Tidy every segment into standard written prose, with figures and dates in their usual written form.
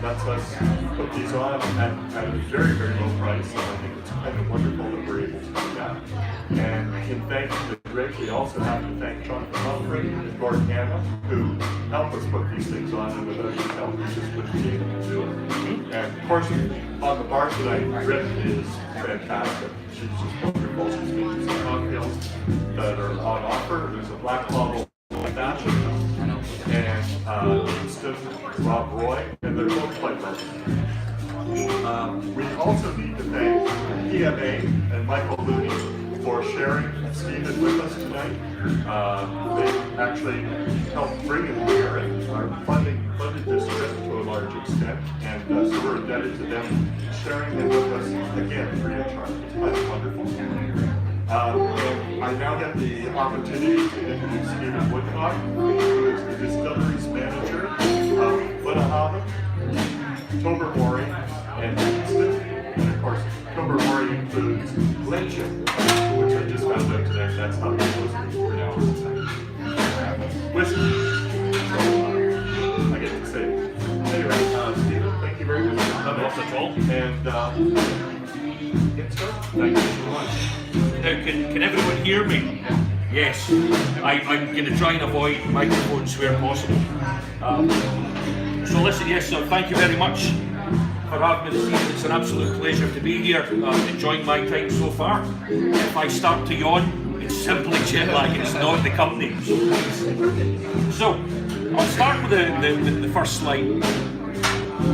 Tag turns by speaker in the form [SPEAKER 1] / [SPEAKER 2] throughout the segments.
[SPEAKER 1] lets us put these on at a very, very low price. And I think it's kind of wonderful that we're able to do that. And in thanking the Greg, we also have to thank Jonathan Humphrey and Gordon Hanna, who help us put these things on, and without his help, we just wouldn't be able to do it. And of course, on the bar tonight, Rick is fantastic. She's just wonderful. She's making some cocktails that are on offer. There's a black bottle fashion, and Winston, Rob Roy, and they're both quite lovely. We also need to thank PMA and Michael Looney for sharing Stephen with us tonight. They actually helped bring him here and are funded this trip to a large extent, and so we're indebted to them sharing him with us again free of charge. It's quite wonderful. And I now get the opportunity to introduce Stephen Woodcock, who is the Distilleries manager of Woodcock, Tobermory, and Distell. And of course, Tobermory includes Glensham, which I just found out today. That's how it's supposed to be pronounced. Whiskey. So I get to say. Anyway, Stephen, thank you very much for coming.
[SPEAKER 2] Not at all.
[SPEAKER 1] And get started. Thank you so much.
[SPEAKER 2] Now, can everyone hear me? Yes. I'm going to try and avoid microphones where possible. So listen, yes, so thank you very much for having me this evening. It's an absolute pleasure to be here, enjoying my time so far. If I start to yawn, it's simply jet lag, it's not the company. So, I'll start with the first slide.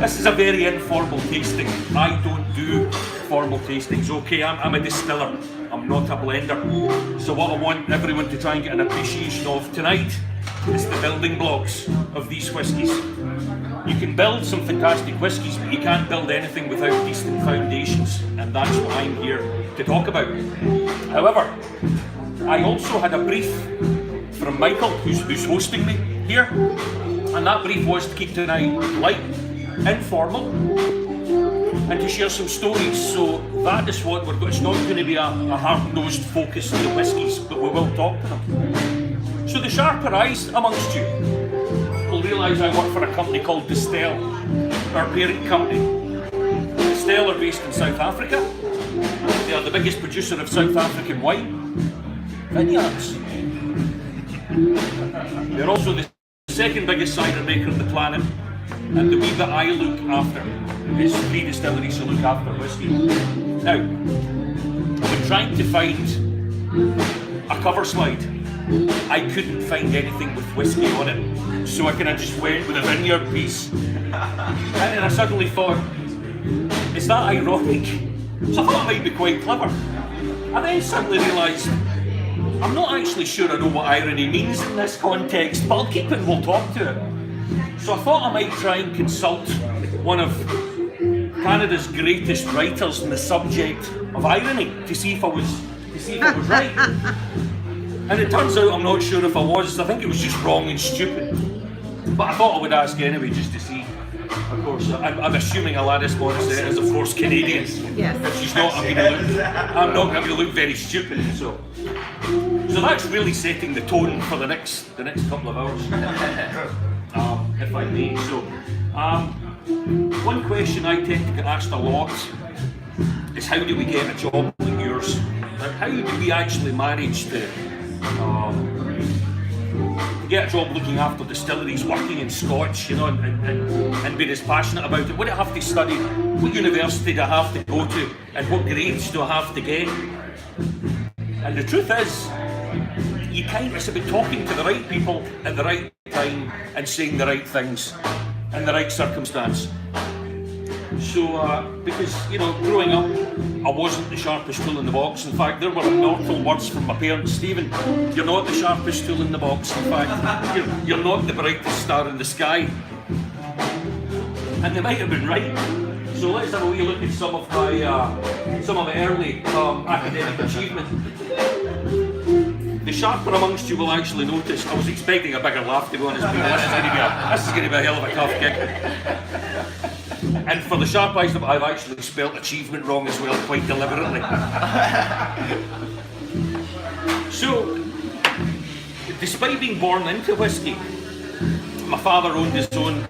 [SPEAKER 2] This is a very informal tasting. I don't do formal tastings, okay? I'm a distiller, I'm not a blender. So what I want everyone to try and get an appreciation of tonight is the building blocks of these whiskies. You can build some fantastic whiskies, but you can't build anything without decent foundations, and that's what I'm here to talk about. However, I also had a brief from Michael, who's hosting me here, and that brief was to keep tonight light, informal, and to share some stories. So that is what we're going. It's not going to be a hard-nosed focus on the whiskies, but we will talk to them. So the sharper eyes amongst you will realise I work for a company called Distell, our parent company. Distell are based in South Africa. They are the biggest producer of South African wine, vineyards. They're also the second biggest cider maker on the planet, and the wee bit I look after is 3 distilleries to look after whiskey. Now, when trying to find a cover slide, I couldn't find anything with whiskey on it, so I kind of just went with a vineyard piece. And then I suddenly thought, is that ironic? So I thought it might be quite clever. I then suddenly realised, I'm not actually sure I know what irony means in this context, but I'll keep it and we'll talk to it. So I thought I might try and consult one of Canada's greatest writers on the subject of irony to see if I was right. And it turns out I'm not sure if I was. I think it was just wrong and stupid. But I thought I would ask anyway, just to see. Of course, I'm assuming Alanis Morissette is, of course, Canadian.
[SPEAKER 3] Yes.
[SPEAKER 2] If she's not, I'm not going to look very stupid. So that's really setting the tone for the next couple of hours, if I may. So, one question I tend to get asked a lot is, how do we get a job like yours? Like, how do we actually manage to get a job looking after distilleries, working in Scotch, you know, and being as passionate about it? What do I have to study? What university do I have to go to? And what grades do I have to get? And the truth is, it's about talking to the right people at the right time and saying the right things in the right circumstance. So, because, you know, growing up, I wasn't the sharpest tool in the box. In fact, there were immortal words from my parents: Stephen, you're not the sharpest tool in the box. In fact, you're not the brightest star in the sky. And they might have been right. So let's have a wee look at some of my early academic achievement. The sharper amongst you will actually notice, I was expecting a bigger laugh, to be honest, but this is going to be a hell of a tough kick. And for the sharp eyes, I've actually spelt achievement wrong as well, quite deliberately. So, despite being born into whiskey, my father owned his own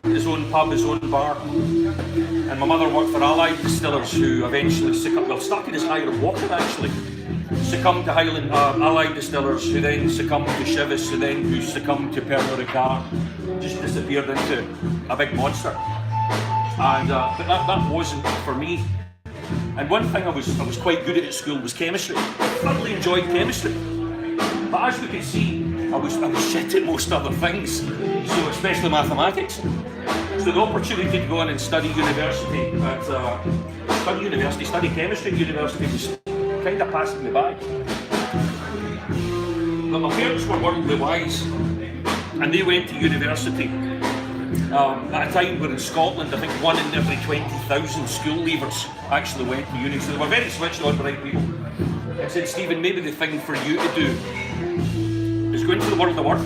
[SPEAKER 2] pub, his own bar, and my mother worked for Allied Distillers, who eventually started as Hiram Walker actually, succumbed to Allied Distillers, who then succumbed to Chivas, who succumbed to Pernod Ricard, just disappeared into a big monster. And but that wasn't for me. And one thing I was quite good at school was chemistry. I thoroughly enjoyed chemistry. But as we can see, I was shit at most other things, so especially mathematics. So the opportunity to go on and study chemistry at university was kind of passing me by. But my parents were worldly wise, and they went to university at a time where in Scotland, I think 1 in every 20,000 school leavers actually went to uni, so they were very switched on, bright people. I said, Stephen, maybe the thing for you to do is go into the world of work,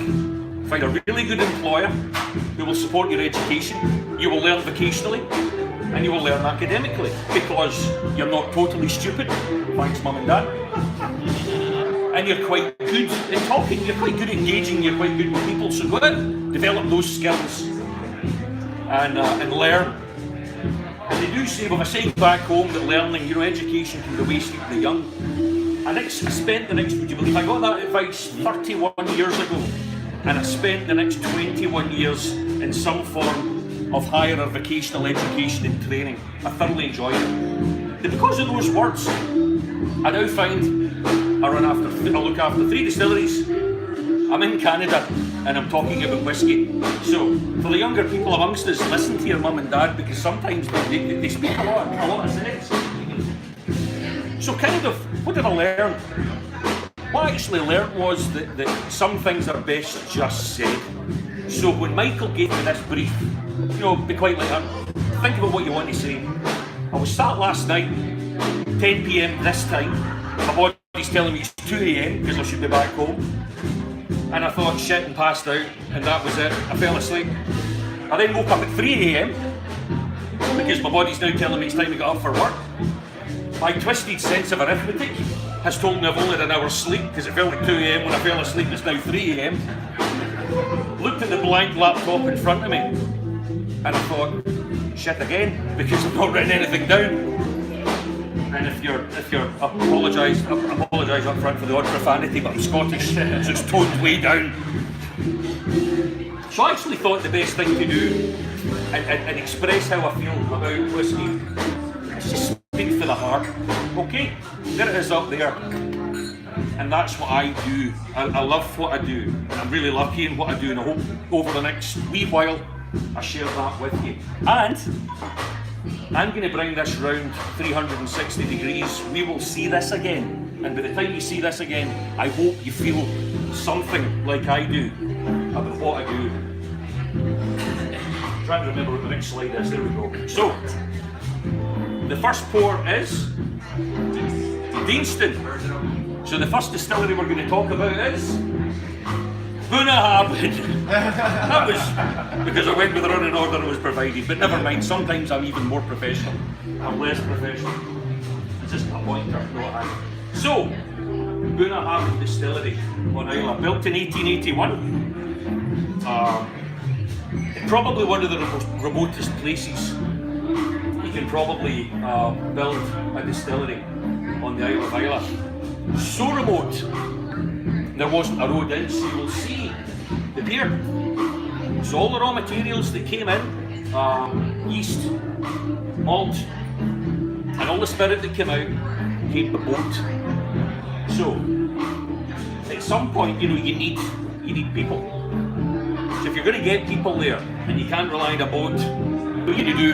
[SPEAKER 2] find a really good employer who will support your education. You will learn vocationally and you will learn academically because you're not totally stupid, thanks mum and dad. And you're quite good at talking, you're quite good at engaging, you're quite good with people, so go out, develop those skills and learn. And they do say, well, I say back home that learning, education can be wasted to the young. I spent the next, would you believe, I got that advice 31 years ago, and I spent the next 21 years in some form of higher or vocational education and training. I thoroughly enjoyed it. And because of those words, I now find I look after 3 distilleries. I'm in Canada and I'm talking about whiskey. So for the younger people amongst us, listen to your mum and dad, because sometimes they speak a lot of sense. So what did I learn? What I actually learned was that some things are best just said. So when Michael gave me this brief, be quite like that, think about what you want to say. I was sat last night, 10 PM this time, my body's telling me it's 2 AM because I should be back home. And I thought shit and passed out, and that was it. I fell asleep. I then woke up at 3 AM because my body's now telling me it's time to get up for work. My twisted sense of arithmetic has told me I've only had an hour's sleep because it felt like 2 AM when I fell asleep. It's now 3 AM. Looked at the blank laptop in front of me and I thought, shit again, because I've not written anything down. And if you're apologise up front for the odd profanity, but I'm Scottish, so it's toned way down. So I actually thought the best thing to do and express how I feel about whiskey is just speak for the heart. Okay, there it is up there. And that's what I do. I love what I do. I'm really lucky in what I do, and I hope over the next wee while I share that with you. And I'm going to bring this round 360 degrees. We will see this again. And by the time you see this again, I hope you feel something like I do about what I do. I'm trying to remember what the next slide is. There we go. So, the first pour is Distell. So the first distillery we're going to talk about is Bunnahabhain. That was because I went with the running order that was provided, but never mind, sometimes I'm even more professional. I'm less professional. It's just a pointer, no hand. So, Bunnahabhain Distillery on Islay, built in 1881. Probably one of the remotest places you can probably build a distillery on the Isle of Islay. So remote, there wasn't a road in, so you'll see the pier. So all the raw materials that came in, yeast, malt, and all the spirit that came out, came by boat. So, at some point, you need people. So if you're going to get people there, and you can't rely on a boat, what are you going to do?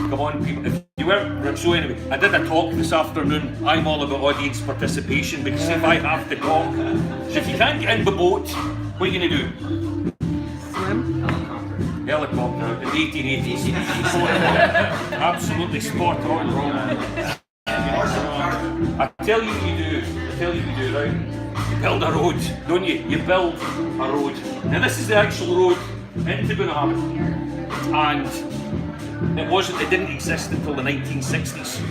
[SPEAKER 2] Come on, people. If you were, so anyway, I did a talk this afternoon. I'm all about audience participation, because if I have to talk, so if you can't get in the boat, what are you going to do?
[SPEAKER 3] Swim?
[SPEAKER 2] Helicopter in the 1880s. Absolutely spot on wrong. I tell you what you do, right? You build a road, don't you? You build a road. Now this is the actual road into Bunnahabhain. And it didn't exist until the 1960s.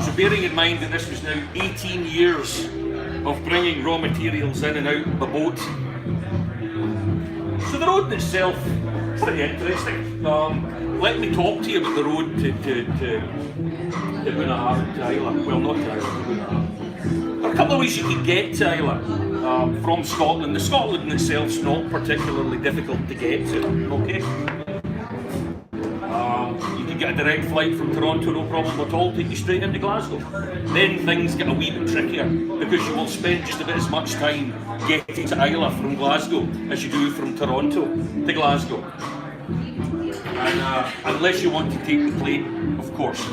[SPEAKER 2] So bearing in mind that this was now 18 years of bringing raw materials in and out by boat, the road itself is pretty interesting. Let me talk to you about the road to Bunnahabhain, to Islay. Well, not to Islay, to Bunnahabhain. There are a couple of ways you can get to Islay from Scotland. The Scotland itself is not particularly difficult to get to, okay? You can get a direct flight from Toronto, no problem at all, take you straight into Glasgow. Then things get a wee bit trickier because you will spend just about as much time getting to Islay from Glasgow as you do from Toronto to Glasgow. And unless you want to take the plane, of course.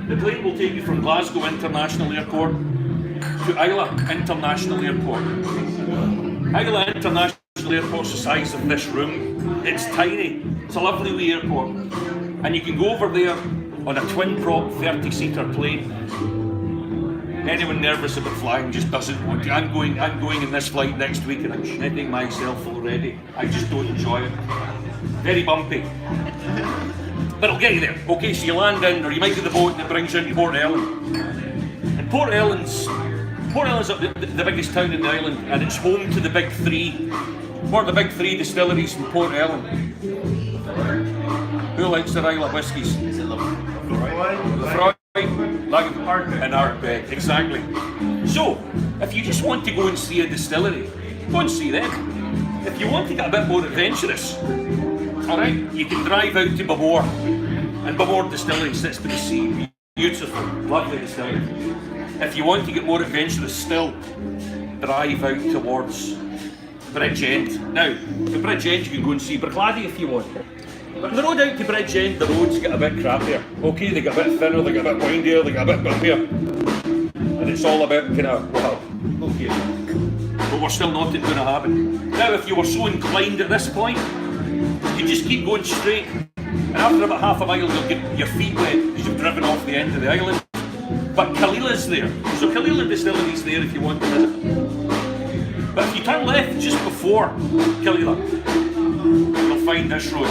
[SPEAKER 2] The plane will take you from Glasgow International Airport to Islay International Airport. Islay International Airport's the size of this room. It's tiny. It's a lovely wee airport. And you can go over there on a twin-prop 30-seater plane. Anyone nervous about flying just doesn't want to. I'm going in this flight next week and I'm shitting myself already. I just don't enjoy it. Very bumpy. But I'll get you there. Okay, so you land in, or you might get the boat that brings you into Port Ellen. And Port Ellen's the biggest town in the island, and it's home to the big three. What are the big three distilleries in Port Ellen? Who likes their Islay whiskies? Lefroy, Ardbeg, and Ardbeg, exactly. So, if you just want to go and see a distillery, go and see them. If you want to get a bit more adventurous, alright, you can drive out to Bamore, and Bamore Distillery sits by the sea. Beautiful, lovely distillery. If you want to get more adventurous still, drive out towards Bridgend. Now, the Bridgend you can go and see Bruichladdich if you want. But on the road out to Bridgend, the roads get a bit crappier. Okay, they get a bit thinner, they get a bit windier, they get a bit bumpier. And it's all about kind of, well, okay. But we're still not at Bunnahabhain. Now, if you were so inclined at this point, you just keep going straight. And after about half a mile, you'll get your feet wet because you've driven off the end of the island. But Kalila's there. So Kalila Distillery's there if you want to visit. But if you turn left just before Kalila, you'll find this road.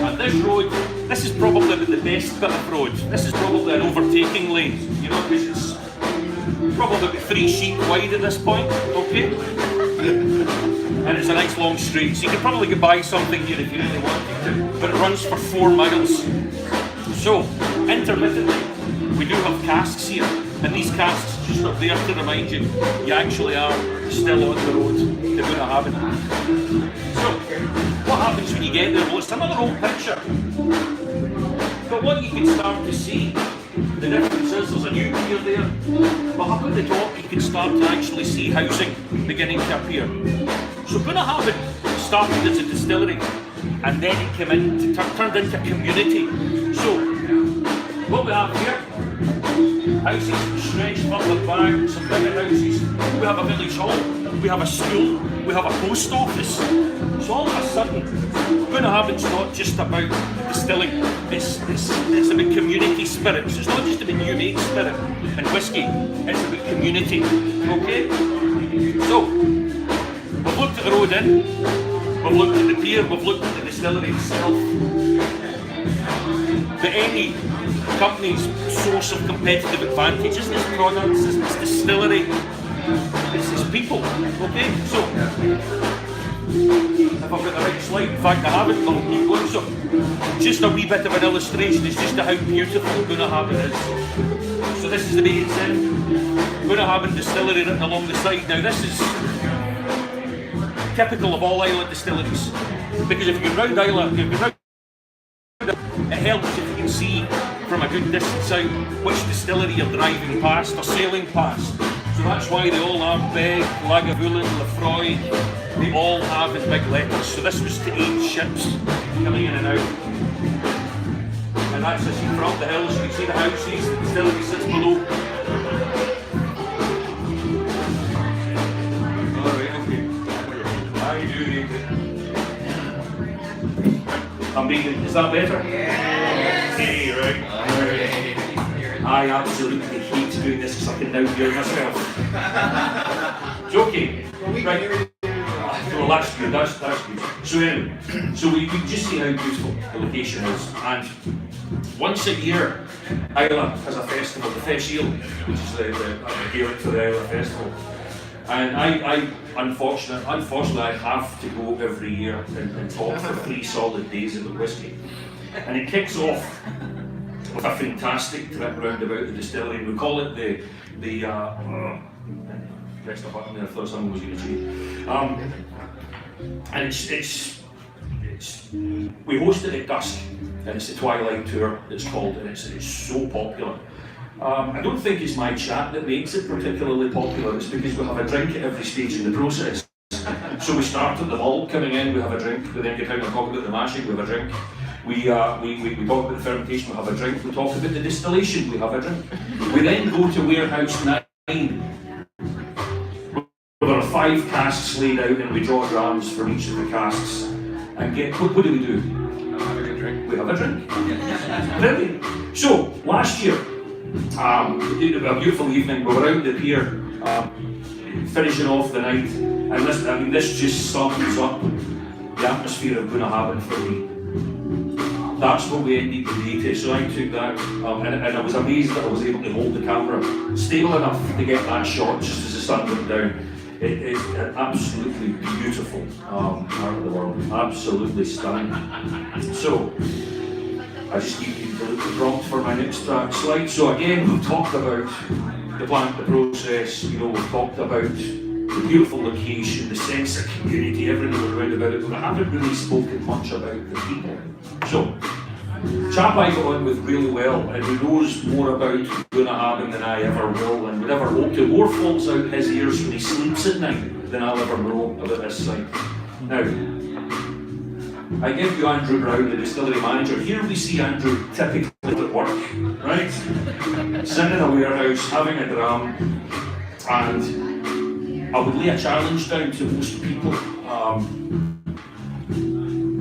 [SPEAKER 2] And this road, this is probably the best bit of road. This is probably an overtaking lane, you know, because it's probably about 3 sheet wide at this point, okay? And it's a nice long straight, so you could probably get by something here if you really wanted to. But it runs for 4 miles. So, intermittently, we do have casks here, and these casks just are there to remind you you actually are still on the road to Bunnahabhain. So, what happens when you get there? Well, it's another old picture. But what you can start to see, the difference is there's a new pier there, but up at the top you can start to actually see housing beginning to appear. So Bunnahabhain started as a distillery, and then it turned into a community. So, what we have here, houses stretched further back, some bigger houses. We have a village hall, we have a school, we have a post office. So all of a sudden, Bunnahabhain's not just about distilling, it's about community spirit. So it's not just about new make spirit and whiskey, it's about community, okay? So, we've looked at the road in, we've looked at the pier, we've looked at the distillery itself. But any company's source of competitive advantage isn't its products, isn't its distillery, it's its people, okay? So, if I've got the right slide, in fact I haven't, but I'll keep going. So, just a wee bit of an illustration as just to how beautiful Bunnahabhain is. So this is the Bacon's End, Bunnahabhain Distillery written along the side. Now this is typical of all island distilleries, because if you're round Islay, it helps if you can see from a good distance out which distillery you're driving past or sailing past. So that's why they all have Beg, Lagavulin, Lefroy, they all have in big letters. So this was to aid ships coming in and out. And that's as you come up the hills, you can see the houses, the distillery sits below. Alright, okay. I do read it. I'm reading. Is that better? Yes. Hey, right. I absolutely hate doing this because I can now hear myself. Joking. Right. Well, that's good. That's good. So anyway, so we can just see how beautiful the location is. And once a year, Islay has a festival, the Feshiel, which is the Gaelic for the Islay Festival. And unfortunately, I have to go every year and talk for 3 solid days about whiskey. And it kicks off with a fantastic trip round about the distillery. We call it the pressed a button there, I thought someone was going to change. And we host it at dusk, and it's the Twilight Tour, it's called, and it's so popular. I don't think it's my chat that makes it particularly popular, it's because we have a drink at every stage in the process. So we start at the malt coming in, we have a drink, we then get down and talk about the mashing, we have a drink. We talk about the fermentation, we have a drink. We talk about the distillation, we have a drink. We then go to Warehouse 9. There are 5 casks laid out and we draw grams for each of the casks. And what do we do?
[SPEAKER 3] Have a good drink.
[SPEAKER 2] We have a drink. Brilliant. So, last year, a beautiful evening, we were out the pier, finishing off the night. And listen, this just sums up the atmosphere of Bunnahabhain for me. That's what we ended the day to. So I took that, and I was amazed that I was able to hold the camera stable enough to get that shot just as the sun went down. It is an absolutely beautiful part of the world, absolutely stunning. So I just need you to look at the prompt for my next slide. So again, we've talked about the plant, the process. We've talked about the beautiful location, the sense of community, everything around about it, but I haven't really spoken much about the people. So, chap I got on with really well, and he knows more about Bunnahabhain than I ever will, and would ever hope to. More falls out his ears when he sleeps at night than I'll ever know about this site. Now, I give you Andrew Brown, the distillery manager. Here we see Andrew typically at work, right? Sitting in a warehouse, having a dram, and I would lay a challenge down to most people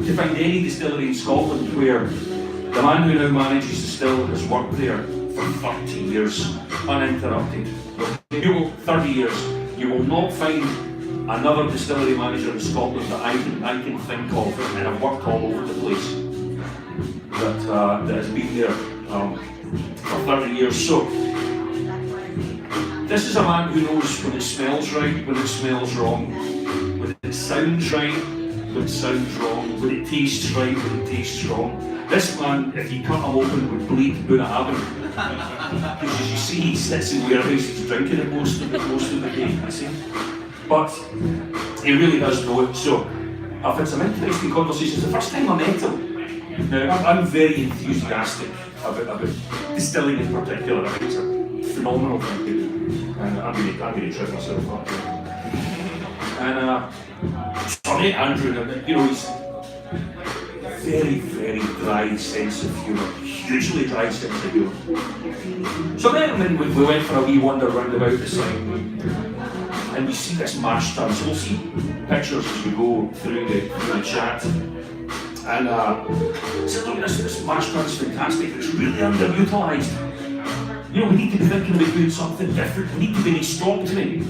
[SPEAKER 2] to find any distillery in Scotland where the man who now manages Distell has worked there for 30 years, uninterrupted. 30 years. You will not find another distillery manager in Scotland that I can think of, and I've worked all over the place, that has been there for 30 years. So, this is a man who knows when it smells right, when it smells wrong, when it sounds right, when it sounds wrong, when it tastes right, when it tastes wrong. This man, if you cut him open, would bleed Bunnahabhain. Because as you see, he sits in warehouses drinking it most of the day, you see. But he really does know it. So I've had some interesting conversations. The first time I met him, now I'm very enthusiastic about distilling in particular. I think it's a phenomenal thing to do. And I'm going to trip myself up. And so I met Andrew, and he's very, very dry sense of humour, hugely dry sense of humour. So I met him and we went for a wee wander round about the site, and we see this mash tun. So we'll see pictures as we go through the chat. And I said, look, this mash tun's fantastic, it's really underutilised. We need to be thinking about doing something different, we need to be restocked me.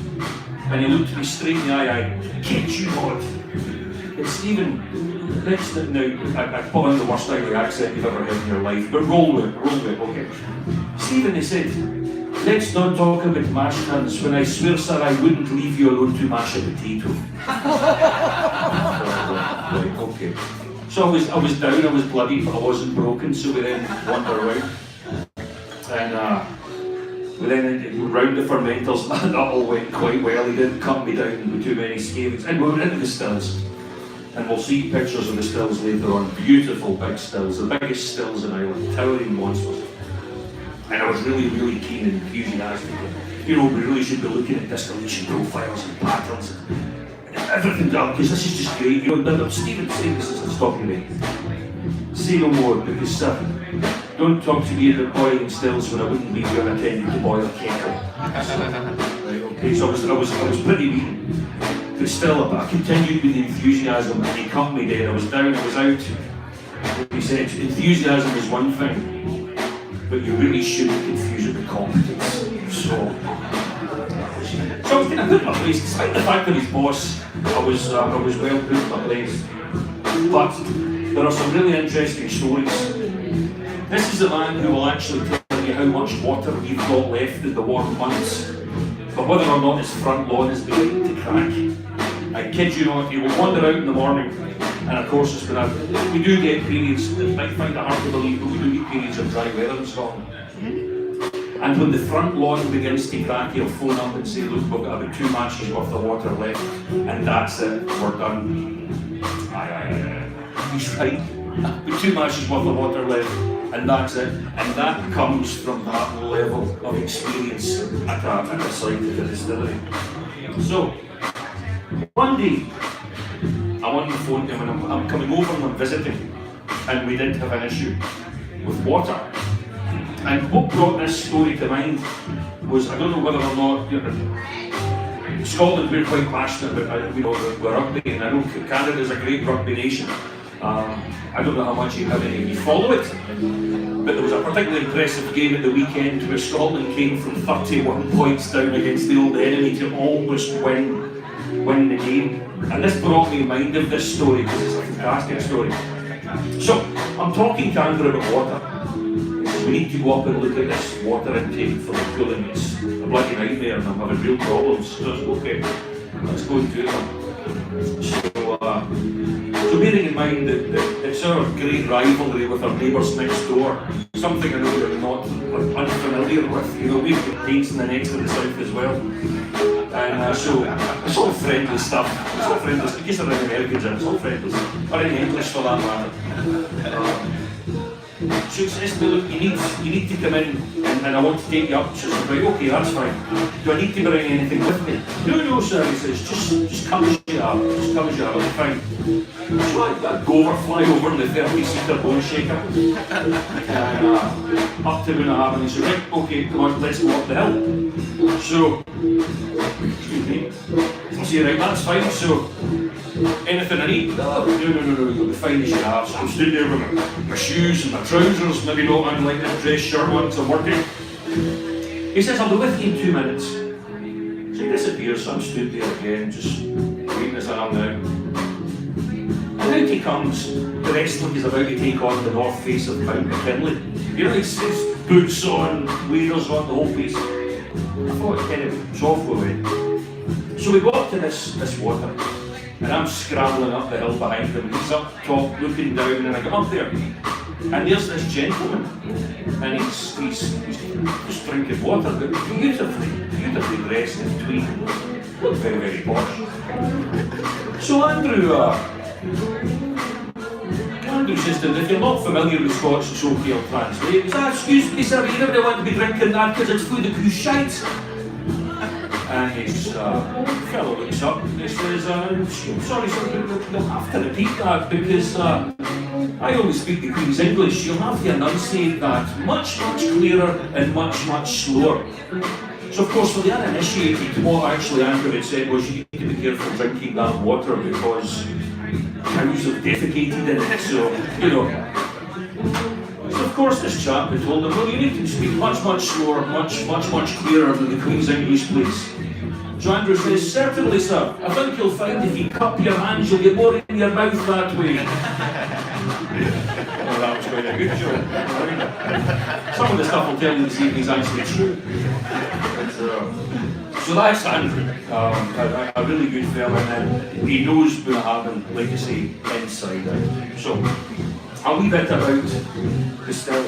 [SPEAKER 2] And he looked me straight in the eye, I kid you not. And Stephen, I put on the worst Irish accent you've ever heard in your life, but roll with it, okay. Stephen, he said, let's not talk about mash tuns. When I swear, sir, I wouldn't leave you alone to mash a potato. Right, okay. So I was down, I was bloody, but I wasn't broken, so we then wandered around. And we then round the fermenters, that all went quite well. He didn't cut me down with too many scaves. And we were into the stills. And we'll see pictures of the stills later on. Beautiful big stills, the biggest stills in Ireland, towering monsters. And I was really, really keen and enthusiastic. We really should be looking at distillation profiles and patterns and everything done, because this is just great. Stephen saying this is stopping me. Say no more, because don't talk to me about boiling stills when I wouldn't leave you unattended to boil a kettle. Right, okay, so I was pretty beaten. But still, I continued with the enthusiasm, and he cut me dead. I was down, I was out. He said, enthusiasm is one thing, but you really shouldn't confuse it with competence. So I was kind of put in my place, despite the fact that he's boss, I was well put in my place. But there are some really interesting stories. This is the man who will actually tell you how much water we've got left in the warm months, but whether or not his front lawn is beginning to crack. I kid you not, you will wander out in the morning, and of course it's been we do get periods, you might find it hard to believe, but we do get periods of dry weather in Scotland. And when the front lawn begins to crack, you'll phone up and say, look, we've got about 2 matches worth of water left, and that's it, we're done. He's right. With 2 matches worth of water left, and that's it. And that comes from that level of experience at the site of the distillery. So, one day, I'm on the phone to him and I'm coming over and I'm visiting, and we did have an issue with water. And what brought this story to mind was, I don't know whether or not, in Scotland we're quite passionate about we're rugby, and I know Canada's a great rugby nation. I don't know how much how many of you follow it, but there was a particularly impressive game at the weekend where Scotland came from 31 points down against the old enemy to almost win the game. And this brought me in mind of this story because it's a fantastic story. So, I'm talking to Andrew about water. We need to go up and look at this water intake for the cooling. It's a bloody nightmare and I'm having real problems. So it's okay, let's go and do it. So bearing in mind that it's our great rivalry with our neighbours next door, something I know you're not unfamiliar with, we've got dates in the next to the south as well. And so it's all friendly stuff. It's all friendly stuff. In case there are any Americans in, it's all friendly stuff. Or any English for that matter. So says to me, look, you need to come in and I want to take you up. So I said, right, okay, that's fine. Do I need to bring anything with me? No, sir, he says, just come as you are. Just come as you are, it's fine. So I go over, fly over in the 30-seater bone shaker. And up to Moonaham, and he said, right, okay, come on, let's go up the hill. So, excuse me. I say, right, that's fine, so anything I need? No, you'll be fine as you are. So I'm stood there with my shoes and my trousers, maybe not unlike the dress shirt ones I'm working. He says, I'll be with you in 2 minutes. So he disappears, so I'm stood there again, just waiting as I am now. And out he comes, dressed like he's about to take on the north face of Mount McKinley. He's boots on, waders on, the whole piece. I thought, anyway, it's off we went. So we go up to this water. And I'm scrambling up the hill behind him, he's up top looking down, and I get up there, and there's this gentleman, and he's just drinking water, but beautifully dressed in tweed, looked very, very posh. So Andrew says to him, if you're not familiar with Scots, it's okay, I'll translate. He says, excuse me sir, you never want to be drinking that because it's food of who's shite. And his fellow looks up and he says, sorry sir, you'll have to repeat that because I only speak the Queen's English. You'll have to enunciate that much clearer and much slower. So of course for the uninitiated, what actually Andrew had said was you need to be careful drinking that water because cows have defecated in it, so, So of course this chap had told him, well, you need to speak much slower, much clearer than the Queen's English, please. So Andrew says, certainly sir, I think you'll find if you cup your hands, you'll get more in your mouth that way. Well, that was quite a good joke. Some of the stuff I'll tell you this evening is actually true. So that's Andrew, a really good fella, and he knows Moonaham, like I say, inside out. So, a wee bit about Distell.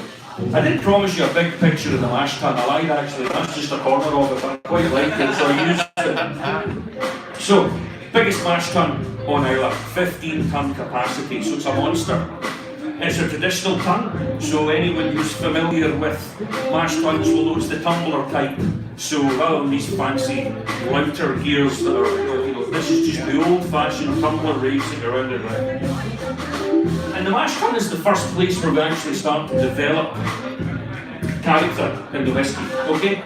[SPEAKER 2] I did promise you a big picture of the mash tun. I lied actually, that's just a corner of it, but I quite like it, so I used it. So, biggest mash tun on Islay, 15-ton capacity, so it's a monster. It's a traditional tun, so anyone who's familiar with mash tuns will know it's the tumbler type. So rather than these fancy louter gears that are, this is just the old-fashioned tumbler racing around and round. And the mash tun is the first place where we actually start to develop character in the whisky, okay?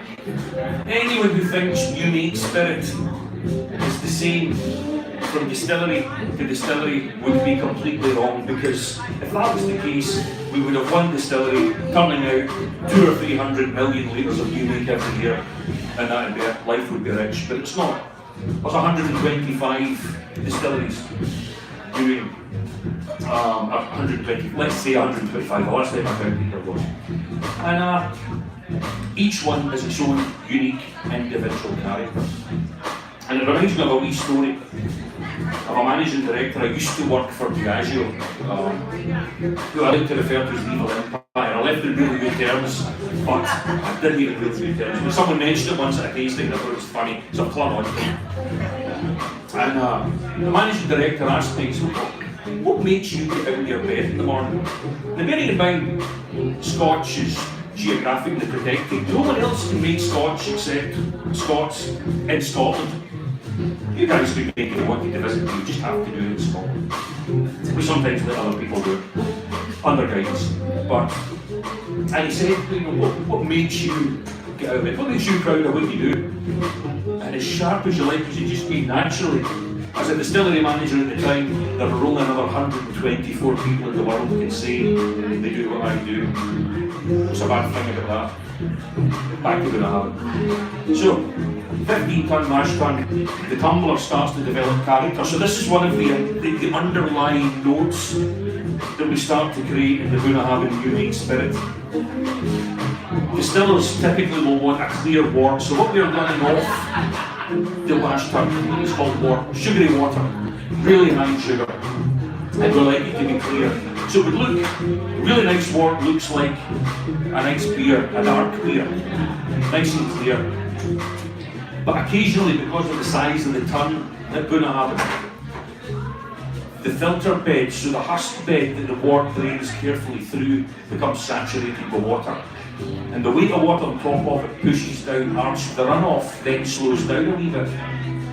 [SPEAKER 2] Anyone who thinks unique spirit is the same from distillery to distillery would be completely wrong, because if that was the case, we would have one distillery turning out 200 or 300 million litres of unique every year, and that would be it. Life would be rich, but it's not. There's 125 distilleries doing 120, let's say 125, the last time I counted there was. And each one has its own unique individual character. And it reminds me of a wee story. I'm a managing director. I used to work for Diageo, who I like to refer to as the evil empire. I left in really good terms, but I didn't leave in really good terms. When someone mentioned it once at a tasting, and I thought it was funny, so I clung on to it. And the managing director asked me, so, what makes you get out of your bed in the morning? Now, bearing in mind, Scotch is geographically protected. No one else can make Scotch except Scots in Scotland. You guys could make it wanting to visit, you just have to do it in Scotland. We sometimes let other people do it, under guidance. And he said, you know, what makes you get out of it? What makes you proud of what you do? And as sharp as you like, because you just came naturally. As a distillery manager at the time, there were only another 124 people in the world who can say they do what I do. What's a bad thing about that? Back to Bunnahabhain. So, 15-ton mash tun, the tumbler starts to develop character. So this is one of the underlying notes that we start to create in the Bunnahabhain unique spirit. Distillers typically will want a clear wort. So what we're running off the mash tun is called wort, sugary water, really high sugar, and we like it to be clear. So it would look, a really nice wort looks like a nice beer, a dark beer, nice and clear. But occasionally, because of the size of the tun at Bunnahabhain, the filter bed, so the husk bed that the wort drains carefully through, becomes saturated with water. And the weight of water on top of it pushes down arch. The runoff then slows down a wee bit.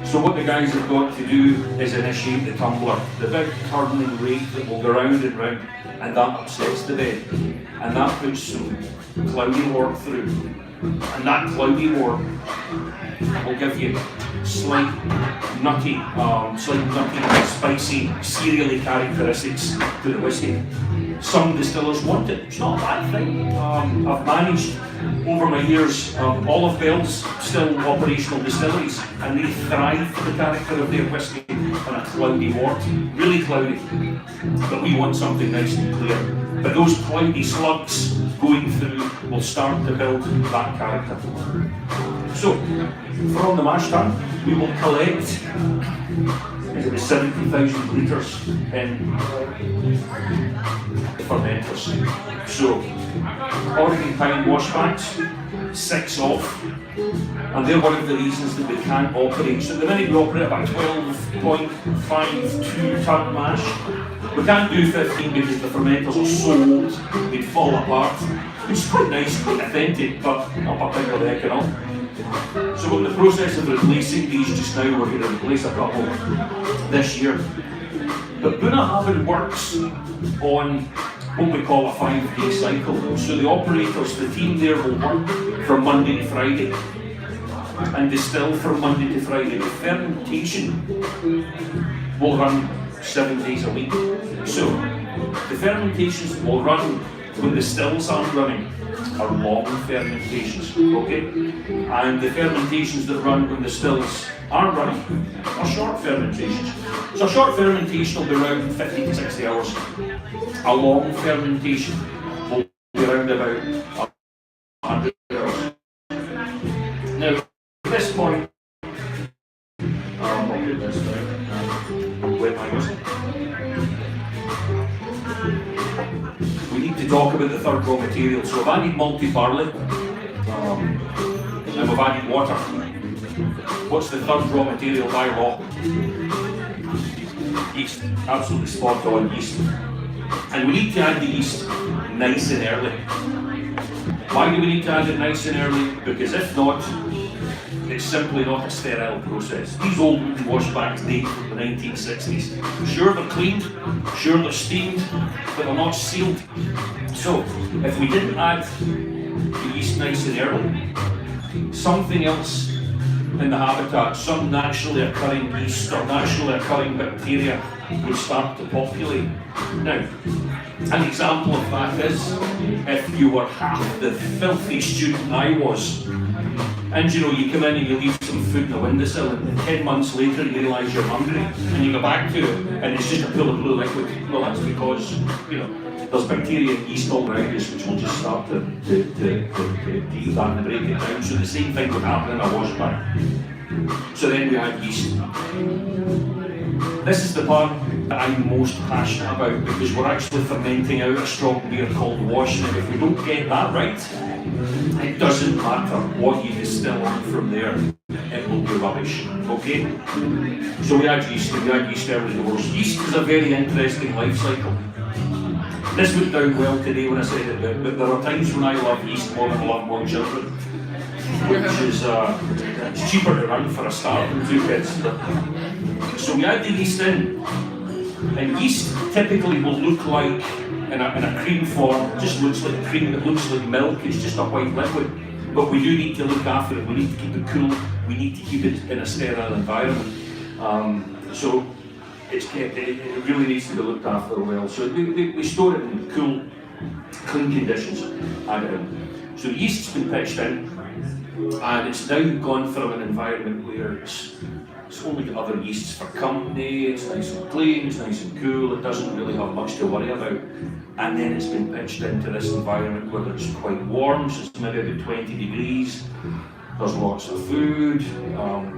[SPEAKER 2] So what the guys have got to do is initiate the tumbler, the big turning rate that will go round and round, and that upsets the bed. And that puts some cloudy wort through. And that cloudy wort will give you slight nutty, spicy, cereally characteristics to the whiskey. Some distillers want it. It's not a bad thing. I've managed over my years olive bells, still operational distilleries, and they thrive for the character of their whiskey on a cloudy wort, really cloudy. But we want something nice and clear. But those cloudy slugs going through will start to build that character. So, from the mash tun, we will collect 70,000 litres in the fermenters. So, Oregon pine wash bags, 6 off, and they're one of the reasons that we can't operate. So, at the minute we operate about 12.52 ton mash. We can't do 15 because the fermenters are so old, they'd fall apart. Which is quite nice, quite authentic, but not particularly economic. So we're in the process of replacing these just now. We're going to replace a couple this year. But Bunnahabhain works on what we call a 5-day cycle. So the operators, the team there will work from Monday to Friday and distill from Monday to Friday. The fermentation will run 7 days a week. So the fermentations will run when the stills aren't running are long fermentations, okay? And the fermentations that run when the stills aren't running are short fermentations. So a short fermentation will be around 50 to 60 hours. A long fermentation will be around about 100 hours. Now, at this point, I'll do this now. Wet my whiskey. We need to talk about the third raw material. So we've added malted barley, and we've added water. What's the third raw material by law? Yeast. Absolutely spot on, yeast. And we need to add the yeast nice and early. Why do we need to add it nice and early? Because if not, it's simply not a sterile process. These old wooden wash bags date from the 1960s. Sure, they're cleaned, sure, they're steamed, but they're not sealed. So, if we didn't add the yeast nice and early, something else in the habitat, some naturally occurring yeast or naturally occurring bacteria would start to populate. Now, an example of that is if you were half the filthy student I was, and you know, you come in and you leave some food in the windowsill, and 10 months later you realise you're hungry, and you go back to it, and it's just a pool of blue liquid. Well, that's because, you know, there's bacteria and yeast all around us which will just start to eat that and break it down. So the same thing would happen in a wash bag. So then we add yeast. this is the part that I'm most passionate about, because we're actually fermenting out a strong beer called wash, and if we don't get that right, it doesn't matter what you distill on from there, it will be rubbish. Okay? So we add yeast, and we add yeast early doors. Yeast is a very interesting life cycle. This went down well today when I said it, but there are times when I love yeast more than I love more children, which is it's cheaper to run for a start than 2 kids. So we add the yeast in, and yeast typically will look like, in a cream form, it just looks like cream, it looks like milk, it's just a white liquid. But we do need to look after it, we need to keep it cool, we need to keep it in a sterile environment. So it really needs to be looked after well. So we store it in cool, clean conditions, add it in. So the yeast's been pitched in, and it's now gone from an environment where it's only got other yeasts for company, it's nice and clean, it's nice and cool, it doesn't really have much to worry about. And then it's been pitched into this environment where it's quite warm, so it's maybe about 20 degrees, there's lots of food,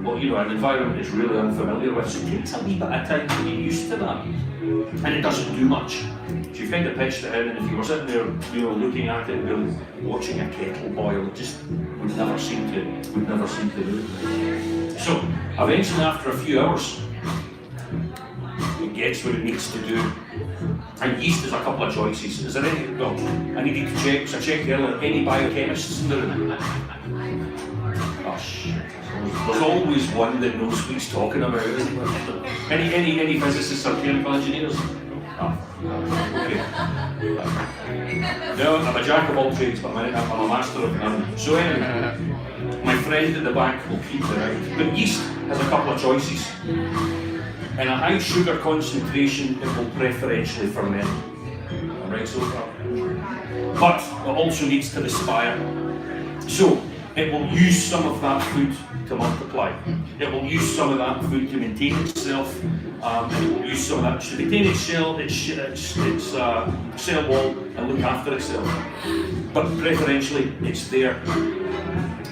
[SPEAKER 2] well, you know, an environment it's really unfamiliar with, so it takes a wee bit of time to get used to that. And it doesn't do much. So you kind of pitched it in, and if you were sitting there, you know, looking at it, really watching a kettle boil, it just would never seem to move. So eventually, after a few hours, it gets what it needs to do. And yeast has a couple of choices. Is there any? Well, I needed to check. So I checked earlier. Any biochemists in the room? Oh shit. There's always one that knows what he's talking about, isn't there? Any physicists or chemical engineers? Oh, okay. No, I'm a jack of all trades, but I'm a master of none. So anyway, my friend at the back will keep it right. But yeast has a couple of choices. In a high sugar concentration, it will preferentially ferment. Right so far? But it also needs to respire. So it will use some of that food to multiply. It will use some of that food to maintain itself. And it will use some of that to maintain its shell, its cell wall, and look after itself. But preferentially, it's there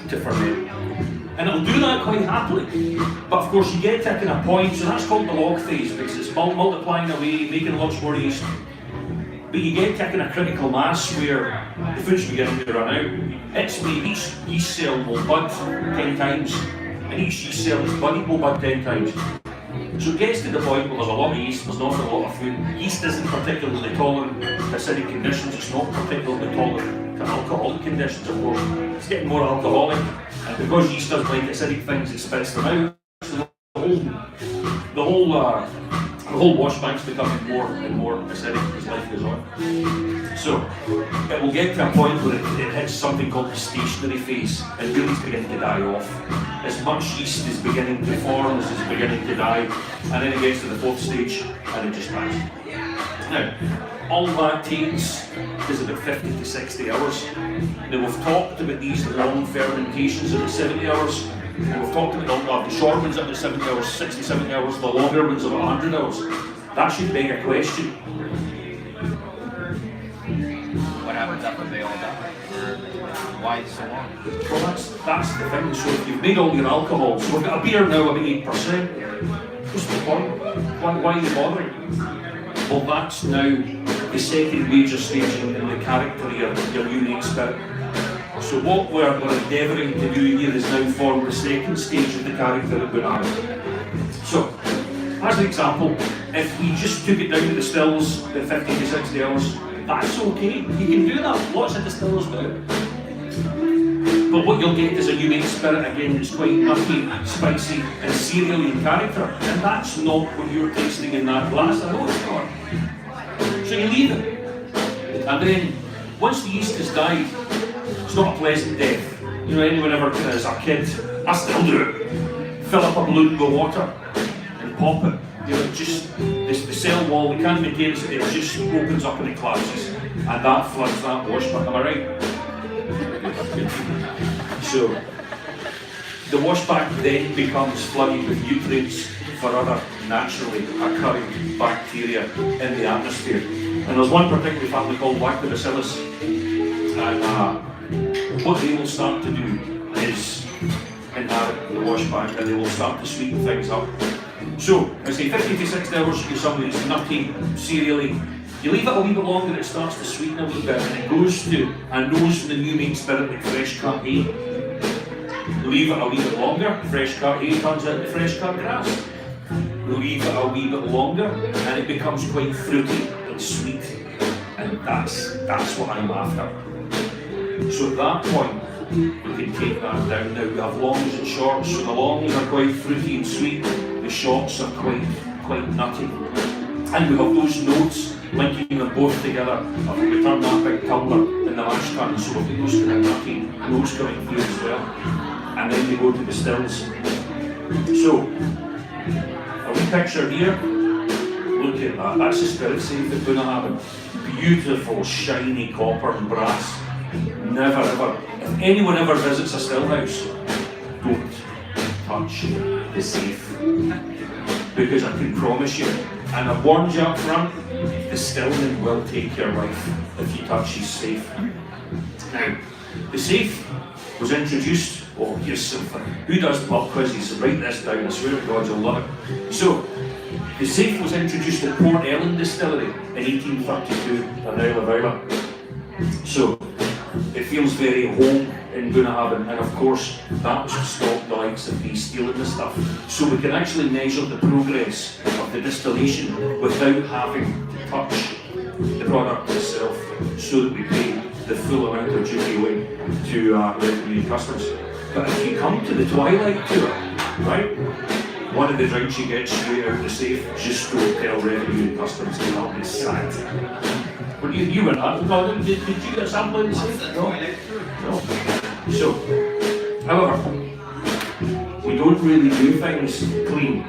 [SPEAKER 2] to ferment. And it'll do that quite happily. But of course, you get to a kind of point, so that's called the log phase, because it's multiplying away, making lots more yeast. But you get to a kind of critical mass where the food's beginning to run out. It's maybe each yeast cell will bud 10 times, and each yeast cell is budding will bud 10 times. So it gets to the point where there's a lot of yeast, there's not a lot of food. Yeast isn't particularly tolerant to acidic conditions, it's not particularly tolerant to alcoholic conditions, of course. It's getting more alcoholic, and because yeast doesn't like acidic things, it spits them out. So the whole wash bank's becoming more and more acidic as life goes on. So it will get to a point where it hits something called the stationary phase, and really is beginning to die off. As much yeast is beginning to form as it's beginning to die, and then it gets to the 4th stage and it just dies. Now, all that takes is about 50 to 60 hours. Now we've talked about these long fermentations at 70 hours. And we've talked about the short ones up to 70 hours, 60, 70 hours, the longer ones about 100 hours. That should beg a question.
[SPEAKER 3] What happens after they all die? Why so long?
[SPEAKER 2] Well, that's the thing. So if you've made all your alcohol, so we've got a beer now about 8%. What's the point? Why are you bothering? Well, that's now the second major stage in the character of your unique spirit. So what we're endeavouring to do here is now form the second stage of the character that we're having. So, as an example, if we just took it down to the stills at 50 to 60 hours, that's okay. You can do that. Lots of distillers do it. But what you'll get is a unique spirit again that's quite nutty, spicy, and cereally in character. And that's not what you're tasting in that glass. I know it's not. So you leave it. And then, once the yeast has died, it's not a pleasant death. You know, anyone ever, as a kid, I still do it. Fill up a balloon with water and pop it. You know, just the cell wall, we can't maintain it, it just opens up and it collapses. And that floods that wash back. Am I right? So, the wash back then becomes flooded with nutrients for other naturally occurring bacteria in the atmosphere. And there's one particular family called Lactobacillus. And what they will start to do is inhabit the wash back, and they will start to sweeten things up. So, I say 50 to 60 hours for something that's nutty, cereally. You leave it a wee bit longer, it starts to sweeten a wee bit, and it goes to a nose from the new made spirit like fresh cut hay. Leave it a wee bit longer, fresh cut hay turns into fresh cut grass. Leave it a wee bit longer, and it becomes quite fruity and sweet. And that's what I'm after. So at that point, we can take that down. Now we have longs and shorts, so the longs are quite fruity and sweet, the shorts are quite nutty. And we have those notes linking them both together. We turn that big tumbler in the mash tun, so we've got those kind of nutty notes coming through as well. And then we go to the stills. So, a wee picture here, look at that, that's the spirit safe at Bunnahabhain. Beautiful, shiny copper and brass. Never ever, if anyone ever visits a still house, don't touch the safe. Because I can promise you, and I've warned you up front, the stillman will take your life if you touch his safe. Now, the safe was introduced, oh here's something, who does pub quizzes? Write this down, I swear to God you'll love it. So, the safe was introduced at Port Ellen Distillery in 1832 in Isle of Islay. So, it feels very home in Bunnahabhain, and of course that was to stop the likes of me stealing the stuff. So we can actually measure the progress of the distillation without having to touch the product itself, so that we pay the full amount of duty away to revenue customers. But if you come to the twilight tour, right, one of the drinks you get straight out of the safe, just don't tell revenue and customs, they'll be sad. But you were not. No, did you get a sample in the safe? No. So, however, we don't really do things clean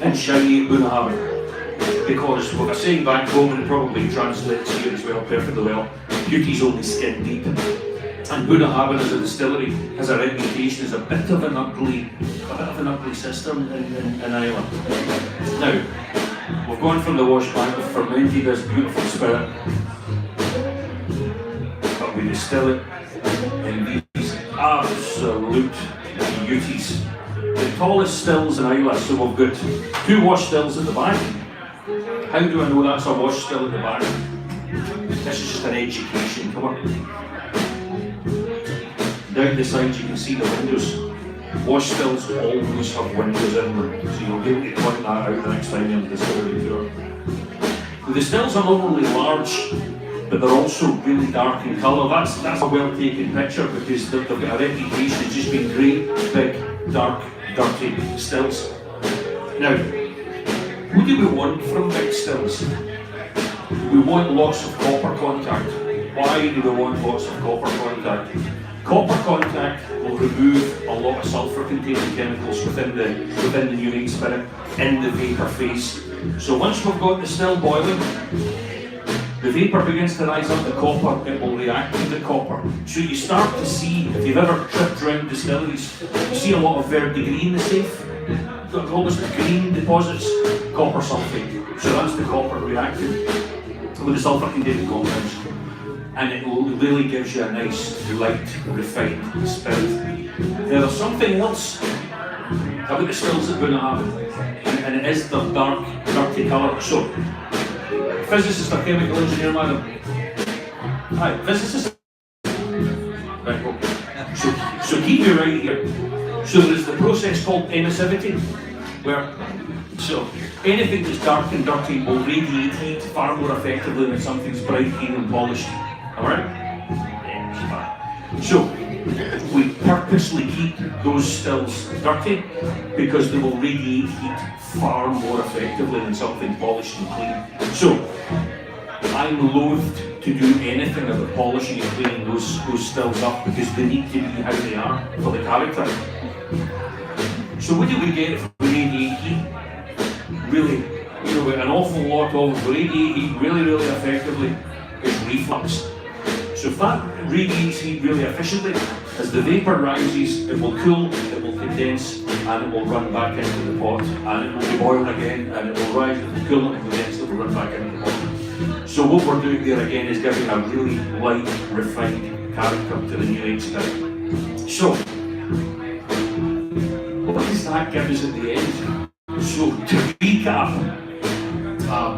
[SPEAKER 2] and shiny at Bunnahabhain, because what we're saying back home, and probably translates here as well perfectly well, beauty's only skin deep. And Bunnahabhain as a distillery has a reputation as a bit of an ugly system in Ireland. Now, we've gone from the wash back, we've fermented this beautiful spirit, but we distill it in these absolute beauties. The tallest stills in Islay, so we've got 2 wash stills at the back. How do I know that's a wash still at the back? This is just an education, come on. Down the side you can see the windows. Wash stills always have windows in them, so you'll be able to point that out the next time you're on the distillery tour. The stills are not only large, but they're also really dark in colour. That's a well taken picture, because they've got a reputation of just being great, big, dark, dirty stills. Now, what do we want from big stills? We want lots of copper contact. Why do we want lots of copper contact? Copper contact will remove a lot of sulphur-containing chemicals within the new made spirit in the vapour phase. So once we've got the still boiling, the vapour begins to rise up the copper, it will react with the copper. So you start to see, if you've ever tripped around distilleries, you see a lot of verdigris in the safe. Got almost green deposits, copper sulphate. So that's the copper reacting with the sulphur-containing compounds. And it really gives you a nice, light, refined spirit. Now there's something else about the stills at Bunnahabhain, and it is the dark, dirty colour. So, physicist or chemical engineer, madam? Hi, physicist? Right, okay. So keep me right here. So there's the process called emissivity, where anything that's dark and dirty will radiate heat far more effectively than something that's bright, clean and polished. Alright? So, we purposely keep those stills dirty because they will radiate heat far more effectively than something polished and clean. So, I'm loath to do anything about polishing and cleaning those stills up, because they need to be how they are for the character. So what do we get if we radiate heat? Really, an awful lot of radiate heat really effectively is reflux. So if that radiates heat really efficiently, as the vapour rises, it will cool, it will condense, and it will run back into the pot, and it will be boiled again, and it will rise, it will cool, and condense, it will run back into the pot. So what we're doing there again is giving a really light, refined character to the new made spirit. So, what does that that give us at the end? So to recap,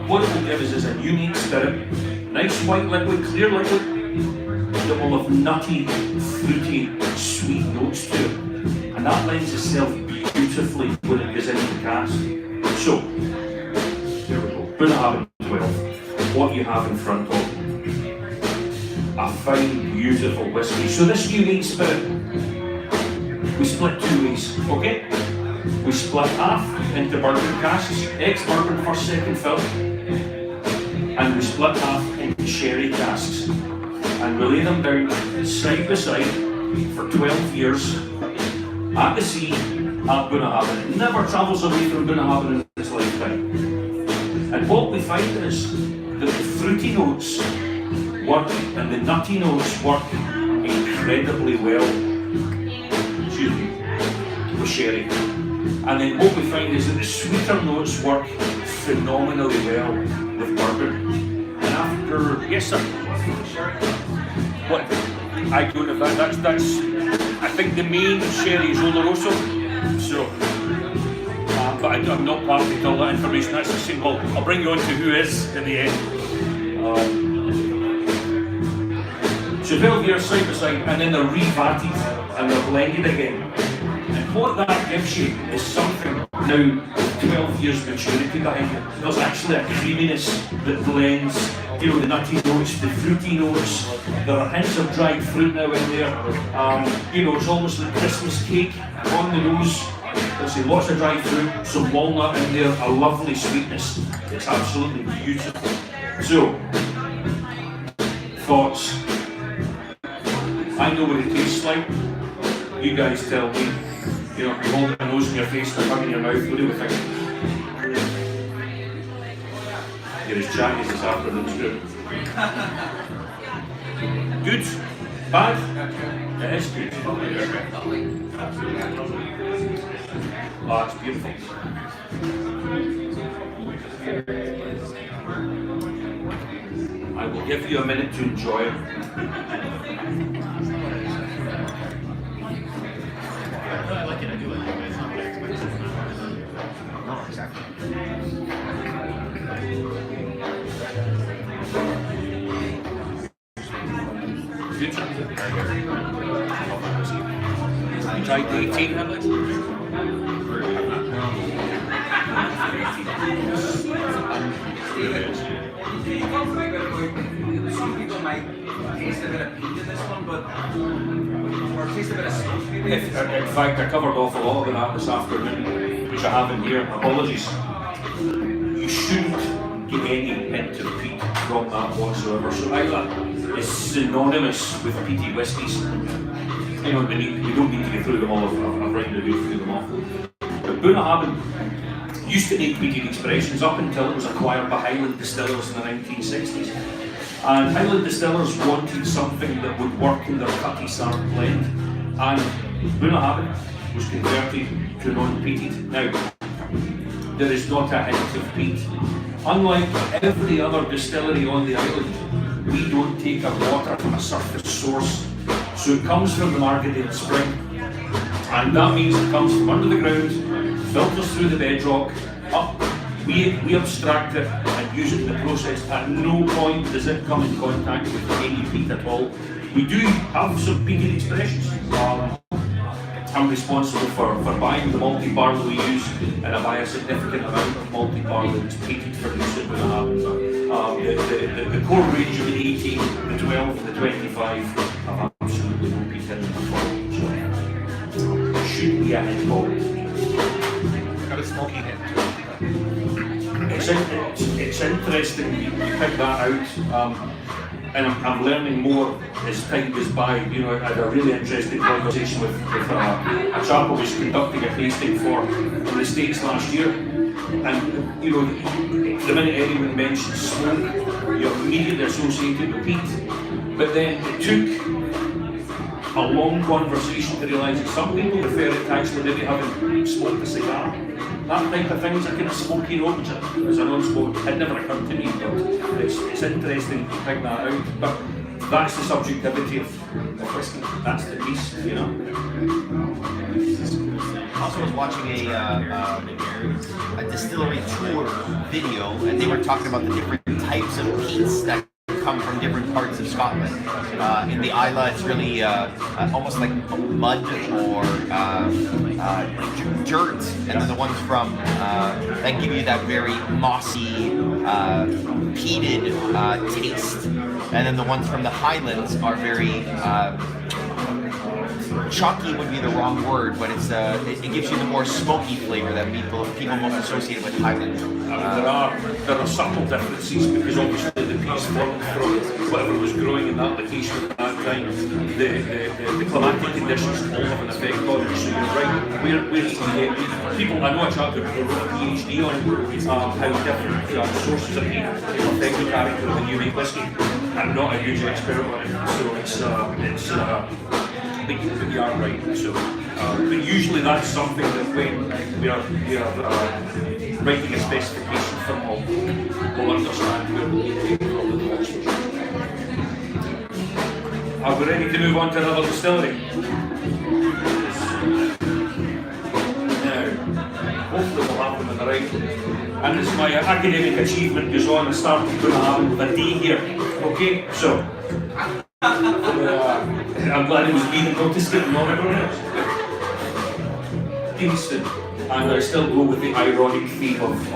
[SPEAKER 2] what it will give us is a unique spirit, nice white liquid, clear liquid, that will have nutty, fruity, sweet notes to it. And that lends itself beautifully when it goes into the cask. So, there we go. Bunnahabhain 12. What you have in front of you. A fine, beautiful whiskey. So this unique spirit, we split two ways, okay? We split half into bourbon casks, ex-bourbon first, second fill, and we split half into sherry casks. And we lay them down side by side for 12 years at the sea at Bunnahabhain. It never travels away from Bunnahabhain in its lifetime. And what we find is that the fruity notes work and the nutty notes work incredibly well, excuse me, with sherry. And then what we find is that the sweeter notes work phenomenally well with bourbon. And after, yes sir, what? I don't know if that's I think the main sherry is Oloroso, so, but I'm not party to all that information, that's the same. I'll bring you on to who is in the end. So 12 years side by side, and then they're revatted and they're blended again. And what that gives you is something now 12 years maturity behind it. There's actually a creaminess that blends, you know, the nutty notes, the fruity notes. There are hints of dried fruit now in there. You know, it's almost like Christmas cake on the nose. There's lots of dried fruit, some walnut in there, a lovely sweetness. It's absolutely beautiful. So, thoughts? I know what it tastes like. You guys tell me. You know, you hold a nose in your face and a tongue in your mouth. What do we think? You're as chatty as this afternoon's group. Good? Bad? It is good. Oh, it's beautiful. I will give you a minute to enjoy it.
[SPEAKER 3] I like it, I do like it. It's not what I expected. No, exactly.
[SPEAKER 2] Good. You tried the 18 habit?
[SPEAKER 4] Some people might taste a bit of peat in this one, but or taste a bit of smoke maybe.
[SPEAKER 2] In fact, I covered off a lot of that this afternoon, which I haven't here. Apologies. You shouldn't get any hint of peat from that whatsoever. So Isla is synonymous with peaty whiskies. You know, we don't need to go through them all. I've written the way through them all. But Bunnahabhain used to make peated expressions up until it was acquired by Highland Distillers in the 1960s. And Highland Distillers wanted something that would work in their cutty sark blend. And Bunnahabhain was converted to non-peated. Now, there is not a hint of peat. Unlike every other distillery on the island, we don't take our water from a surface source. So it comes from the Margate Spring. And that means it comes from under the ground, filters through the bedrock, up. We abstract it and use it in the process. At no point does it come in contact with any peat at all. We do have some peated expressions. I'm responsible for buying the malty barley we use, and I buy a significant amount of malty barley that's peated for use in Bunnahabhain. The core range of the 18, the 12, the 25 have absolutely no peat in them at all. So should be a hint of it.
[SPEAKER 3] Got a smoky hint.
[SPEAKER 2] It's interesting you pick that out, and I'm learning more as time goes by. You know, I had a really interesting conversation with a chap I was conducting a tasting for in the States last year, and you know, the minute anyone mentions smoke, you're immediately associated with peat. But then it took a long conversation to realise that some people prefer it to actually maybe having smoked a cigar. That type of thing is a kind of smoky note, which is a non-smoke. It never occurred to me, but it's interesting to pick that out. But that's the subjectivity of whiskey. That's the beast, you know.
[SPEAKER 3] Also was watching a distillery tour video, and they were talking about the different types of peats that come from different parts of Scotland. In the Isla, it's really almost like mud or dirt, and then the ones from that give you that very mossy, peated taste, and then the ones from the Highlands are very chalky would be the wrong word, but it's it gives you the more smoky flavor that people most associate with Highland.
[SPEAKER 2] There are subtle differences because obviously the peats formed from whatever was growing in that location at that time. The climatic conditions all have an effect on it. So you're right. Where you can get people, I know a chap who wrote a PhD on how different sources of peat affect the character when you make whiskey. I'm not a huge expert on it, so it's. But you are right. So, but usually that's something that when we are writing a specification for malt, we'll understand where we'll take from the malts. Are we ready to move on to another distillery? Now, hopefully we'll have them in the right. And as my academic achievement goes on, I start to have a D here. Okay, so. I'm glad it was me that noticed it and not everyone else. Kingston, and I still go with the ironic theme of a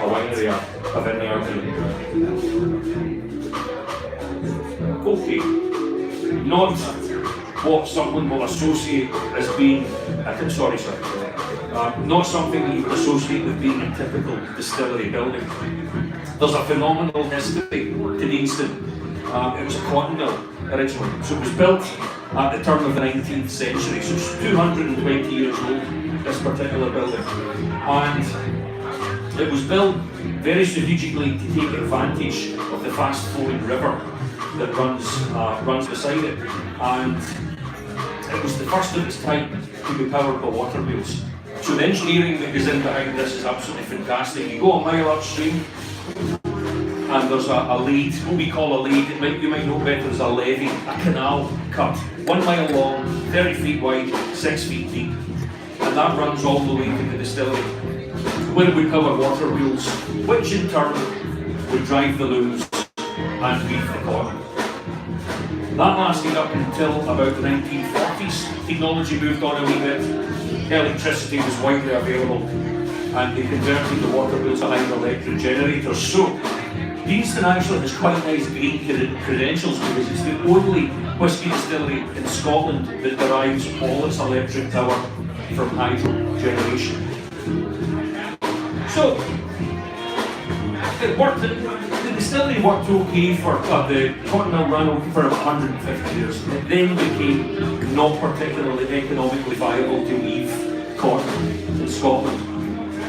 [SPEAKER 2] winery of any okay, not what someone will associate as being, not something that you would associate with being a typical distillery building. There's a phenomenal history to Kingston. It was a cotton mill originally, so it was built at the turn of the 19th century, so it's 220 years old, this particular building. And it was built very strategically to take advantage of the fast flowing river that runs beside it. And it was the first of its type to be powered by water wheels. So the engineering that goes in behind this is absolutely fantastic. You go a mile upstream, and there's a lead, what we call a lead, you might know better as a levee, a canal cut, 1 mile long, 30 feet wide, 6 feet deep. And that runs all the way to the distillery, where we power water wheels, which in turn would drive the looms and weave the cotton. That lasted up until about the 1940s. Technology moved on a wee bit, electricity was widely available, and they converted the water wheels to hydroelectric generators. So, Distell actually has quite nice green credentials because it's the only whisky distillery in Scotland that derives all its electric power from hydro generation. So, it worked. The distillery worked okay for the cotton mill ran for about 150 years. It then became not particularly economically viable to weave cotton in Scotland.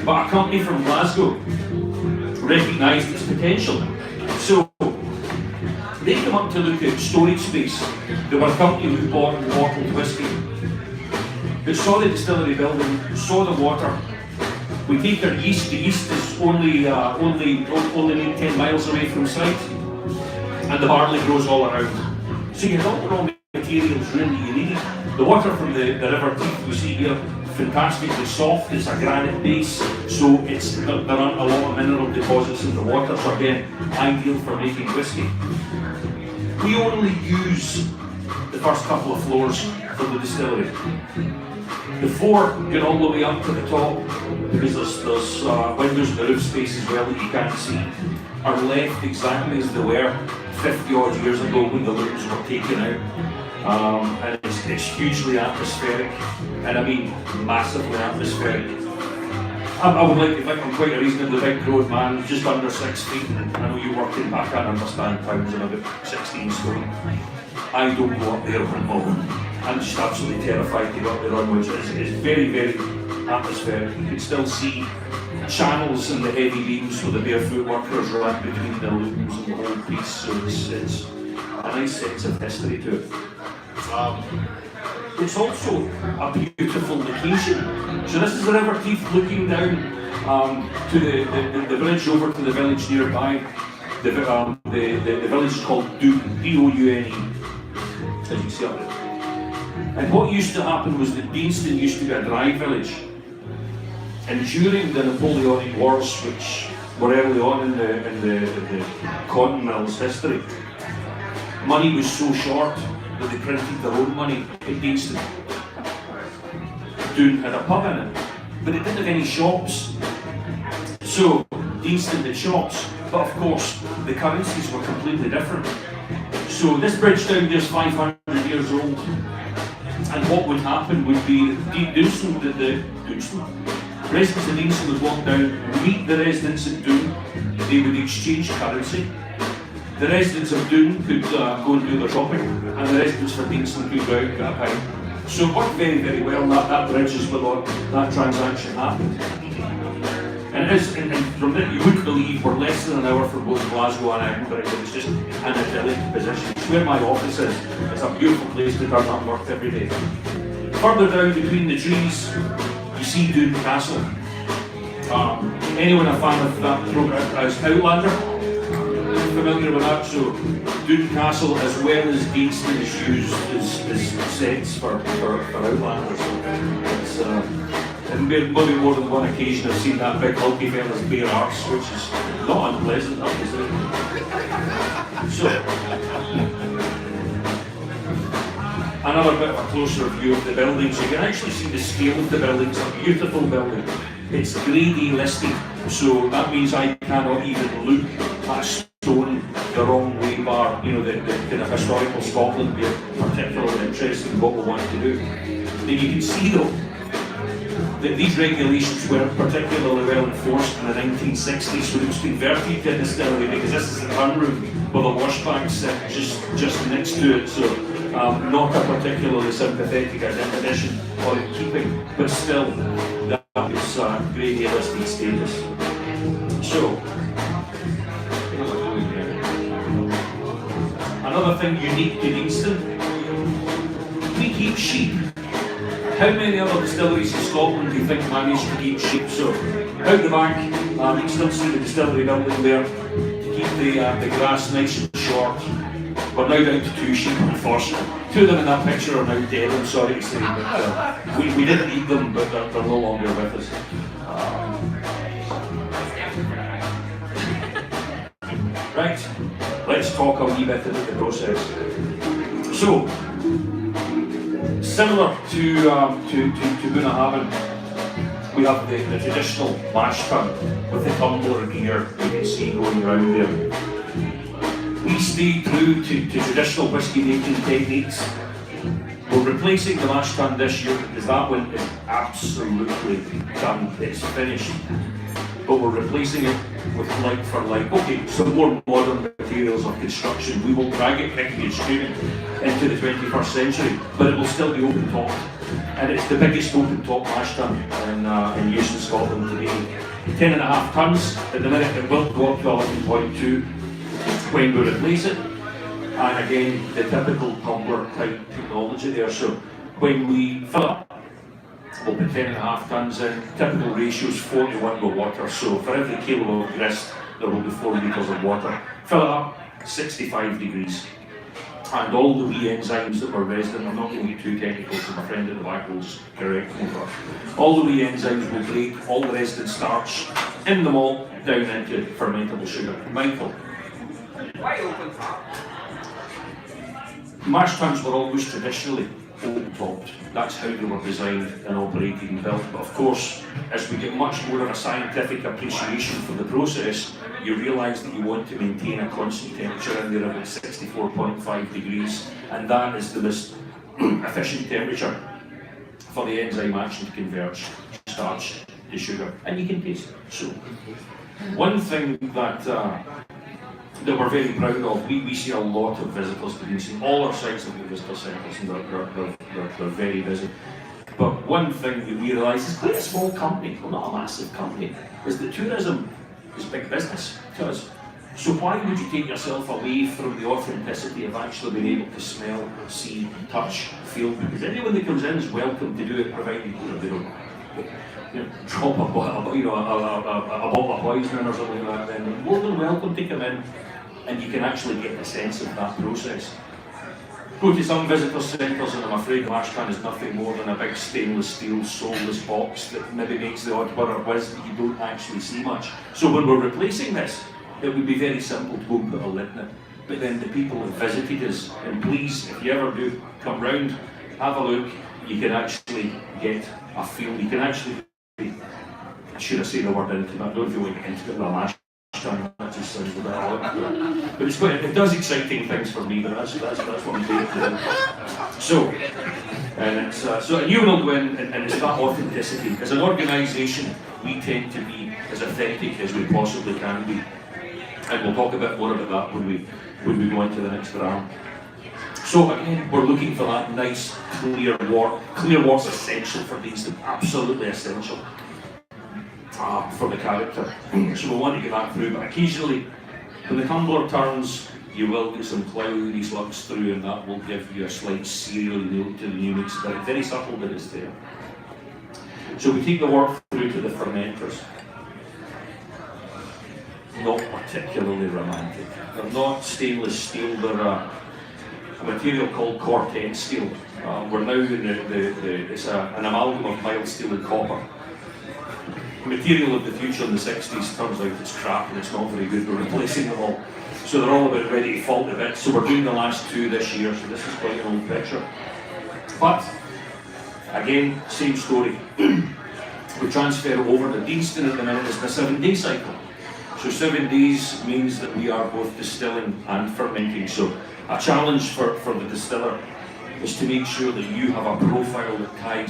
[SPEAKER 2] But a company from Glasgow recognised its potential. So they came up to look at storage space. They were a company who bought and bottled whisky. They saw the distillery building, saw the water. We take our yeast. The yeast is only 10 miles away from site, and the barley grows all around. So you have all the raw materials really you need. The water from the river Teeth we see here, fantastically soft. It's a granite base, so there aren't a lot of mineral deposits in the water, so again, ideal for making whiskey. We only use the first couple of floors for the distillery. The four get all the way up to the top, because there's windows in the roof space as well that you can't see, are left exactly as they were 50 odd years ago when the looms were taken out. And it's hugely atmospheric, and I mean massively atmospheric. I would like to think I'm quite a reasonably big growed man, just under 6 feet, and I know you work in, I can't understand pounds, I'm about 16 stone. I don't go up there on my own. I'm just absolutely terrified to go up there on, which is very, very atmospheric. You can still see channels in the heavy beams where the barefoot workers run between the looms and the whole piece, so it's a nice sense of history to it. It's also a beautiful location. So this is the River Teeth looking down to the bridge over to the village nearby. The village is called Doune, D-O-U-N-E, as you see up there. And what used to happen was that Deanston used to be a dry village. And during the Napoleonic Wars, which were early on in the cotton mill's history, money was so short that they printed their own money in Deanston. Doune had a pub in it, but it didn't have any shops. So Deanston had shops, but of course the currencies were completely different. So this bridge down there is 500 years old, and what would happen would be residents of Deanston would walk down, meet the residents at Doune, they would exchange currency. The residents of Doune could go and do their shopping, and the residents for Deanston could go out and get a pint. So it worked very, very well. That bridge is where that transaction happened. And it is, and from that you wouldn't believe we're less than an hour from both Glasgow and Edinburgh. It was just an idyllic position. It's where my office is. It's a beautiful place to turn up and work every day. Further down between the trees, you see Doune Castle. Anyone a fan of that program as Outlander? Familiar with that? So Doune Castle, as well as Deanston, is used as sets for Outlander. So it's maybe more than one occasion I've seen that big hulky fella's bare arse, which is not unpleasant, obviously. So another bit of a closer view of the buildings. You can actually see the scale of the buildings. A beautiful building. It's Grade A listed, so that means I cannot even look at stone the wrong way, bar, you know, the kind of historical Scotland being particularly interested in what we want to do. Then you can see though that these regulations weren't particularly well enforced in the 1960s when it was converted to a distillery, because this is the fun room with a washback sit just next to it. So not a particularly sympathetic addition or in keeping, but still that is Grade A listed status. So another thing unique to Deanston, we keep sheep. How many other distilleries in Scotland do you think manage to keep sheep? So out the back, you can still see the distillery building there to keep the grass nice and short. We're now down to 2 sheep, unfortunately. 2 of them in that picture are now dead, I'm sorry to say, but we didn't eat them, but they're no longer with us. Right, let's talk a wee bit about the process. So, similar to Bunnahabhain, we have the traditional mash tun with the tumbler gear you can see going around there. We stay true to traditional whisky making techniques. We're replacing the mash tun this year because that one is absolutely done, it's finished. But we're replacing it with like for like. Okay, some more modern materials of construction. We will drag it kicking and screaming into the 21st century, but it will still be open topped. And it's the biggest open top mash tun in use in Scotland today. 10.5 tons at the minute. It will go up to 11.2 when we replace it. And again, the typical tumbler type technology there. So when we fill up, we'll put 10.5 tons in. Typical ratio is 4 to 1 with water. So for every kilo of grist, there will be 4 litres of water. Fill it up, 65 degrees. And all the wee enzymes that were resident, I'm not going to be too technical, so my friend at the back will just correct me. All the wee enzymes will break all the resident starch in the malt down into fermentable sugar. Michael?
[SPEAKER 4] Why open top?
[SPEAKER 2] Mash tuns were always traditionally open topped. That's how they were designed and operated and built. But of course, as we get much more of a scientific appreciation for the process, you realise that you want to maintain a constant temperature in there of about 64.5 degrees, and that is the most efficient temperature for the enzyme action to convert starch to sugar, and you can taste it. So, one thing that we're very proud of, we see a lot of visitors to Deanston. All our sites have got visitor centres, and they're very busy. But one thing that we realise is quite a small company, well, not a massive company, is that tourism is big business to us. So why would you take yourself away from the authenticity of actually being able to smell, see, touch, feel? Because anyone that comes in is welcome to do it, provided they don't drop a bottle of poison or something like that. Then more than welcome to come in and you can actually get a sense of that process. Go to some visitor centres and I'm afraid the mash can is nothing more than a big stainless steel soulless box that maybe makes the odd whir or whiz, but you don't actually see much. So when we're replacing this, it would be very simple to go and put a lid in it. But then the people have visited us, and please, if you ever do come round, have a look, you can actually get a feel, you can actually, should I say the word intimate? I don't feel like intimate with a mash can, that just sounds a bit odd. But it's quite, it does exciting things for me, but that's what I'm doing today. So, and it's, so you will go in, and it's that authenticity. As an organisation, we tend to be as authentic as we possibly can be. And we'll talk a bit more about that when we go into the next round. So again, we're looking for that nice, clear wort. Clear wort's essential for these, absolutely essential for the character. So we want to get that through, but occasionally, when the tumbler turns, you will get some cloudy slugs through, and that will give you a slight cereal note to the new mix, but it's very subtle, but it's there. So we take the wort through to the fermenters. Not particularly romantic. They're not stainless steel, they're a material called Corten steel. We're now in it's an amalgam of mild steel and copper. Material of the future in the 60s turns out it's crap and it's not very good, we're replacing them all. So they're all about ready to fall to bits. So we're doing the last two this year, so this is quite an old picture. But, again, same story. We transfer over the Distell at the minute is the 7-day cycle. So 7 days means that we are both distilling and fermenting. So a challenge for the distiller is to make sure that you have a profile that ties